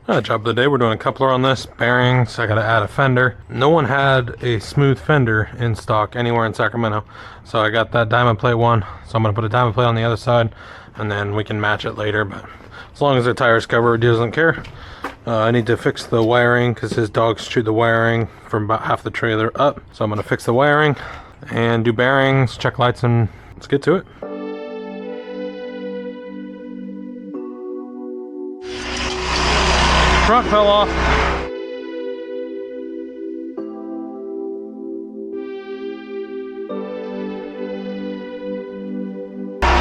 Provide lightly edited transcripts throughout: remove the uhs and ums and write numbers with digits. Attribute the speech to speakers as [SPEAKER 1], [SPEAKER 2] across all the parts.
[SPEAKER 1] Job of the day, we're doing a coupler on this, bearings, I gotta add a fender. No one had a smooth fender in stock anywhere in Sacramento. So I got that diamond plate one, so I'm gonna put a diamond plate on the other side, and then we can match it later, but as long as the tire's covered, he doesn't care. I need to fix the wiring because his dogs chewed the wiring from about half the trailer up. So I'm gonna fix the wiring and do bearings, check lights, and let's get to it. Front fell off.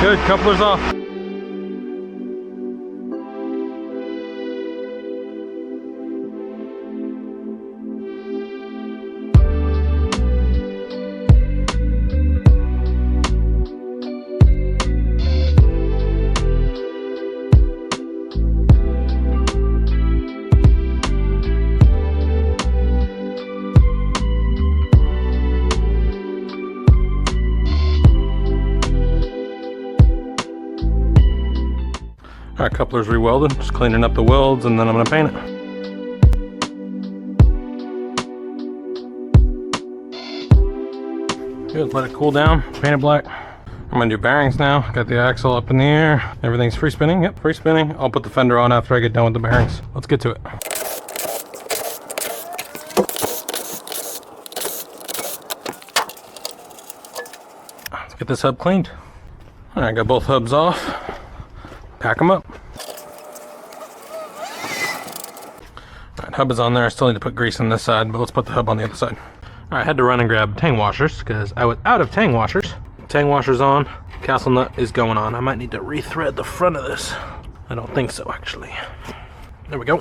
[SPEAKER 1] Good, coupler's off. All right, coupler's rewelded, just cleaning up the welds, and then I'm gonna paint it. Good, let it cool down, paint it black. I'm gonna do bearings now. Got the axle up in the air. Everything's free spinning, yep, free spinning. I'll put the fender on after I get done with the bearings. Let's get to it. Let's get this hub cleaned. All right, got both hubs off. Pack them up. Alright, hub is on there. I still need to put grease on this side, but let's put the hub on the other side. Alright, I had to run and grab tang washers because I was out of tang washers. Tang washers on, castle nut is going on. I might need to rethread the front of this. I don't think so, actually. There we go.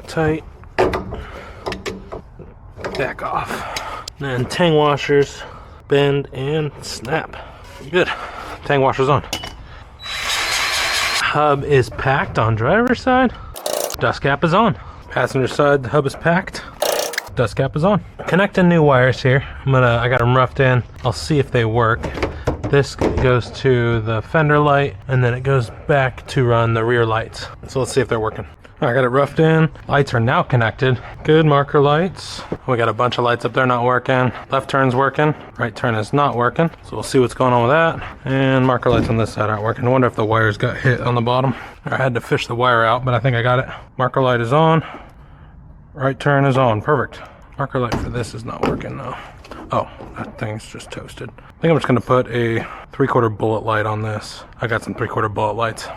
[SPEAKER 1] Tight. Back off. Then tang washers, bend and snap. Good. Tang washer's on. Hub is packed on driver's side. Dust cap is on. Passenger side, the hub is packed. Dust cap is on. Connecting new wires here. I got them roughed in. I'll see if they work. This goes to the fender light, and then it goes back to run the rear lights. So let's see if they're working. I got it roughed in. Lights are now connected. Good marker lights. We got a bunch of lights up there not working. Left turn's working. Right turn is not working. So we'll see what's going on with that. And marker lights on this side aren't working. I wonder if the wires got hit on the bottom. I had to fish the wire out, but I think I got it. Marker light is on. Right turn is on. Perfect. Marker light for this is not working though. Oh, that thing's just toasted. I think I'm just gonna put a 3/4 bullet light on this. I got some 3/4 bullet lights.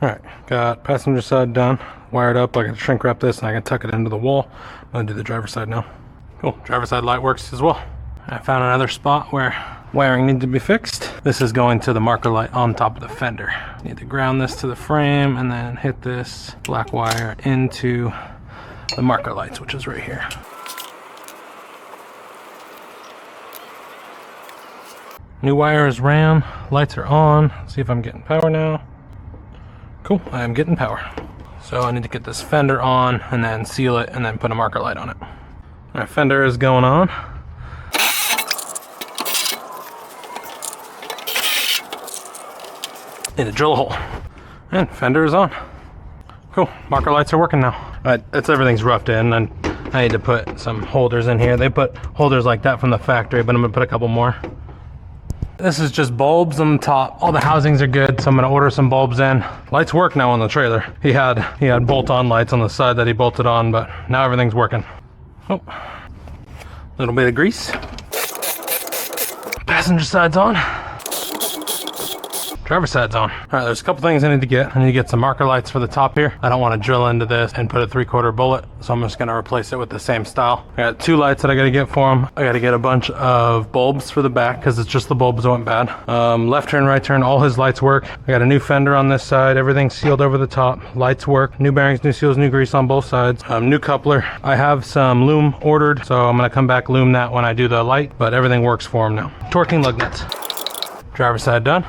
[SPEAKER 1] All right, got passenger side done, wired up. I can shrink wrap this and I can tuck it into the wall. I'm gonna do the driver's side now. Cool, driver's side light works as well. I found another spot where wiring needs to be fixed. This is going to the marker light on top of the fender. Need to ground this to the frame and then hit this black wire into the marker lights, which is right here. New wire is ran, lights are on. Let's see if I'm getting power now. Cool, I am getting power. So I need to get this fender on and then seal it and then put a marker light on it. My fender is going on. Need to drill a hole. And fender is on. Cool, marker lights are working now. That's everything's roughed in, and I need to put some holders in here. They put holders like that from the factory, but I'm gonna put a couple more. This is just bulbs on the top. All the housings are good, so I'm gonna order some bulbs in. Lights work now on the trailer. He had bolt-on lights on the side that he bolted on, but now everything's working. Oh, little bit of grease. Passenger side's on. Driver's side's on. All right, there's a couple things I need to get. I need to get some marker lights for the top here. I don't want to drill into this and put a 3/4 bullet, so I'm just gonna replace it with the same style. I got 2 lights that I gotta get for them. I gotta get a bunch of bulbs for the back because it's just the bulbs that went bad. Left turn, right turn, all his lights work. I got a new fender on this side. Everything's sealed over the top. Lights work. New bearings, new seals, new grease on both sides. New coupler. I have some loom ordered, so I'm gonna come back loom that when I do the light, but everything works for him now. Torquing lug nuts. Driver's side done.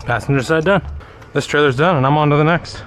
[SPEAKER 1] Passenger side done. This trailer's done and I'm on to the next.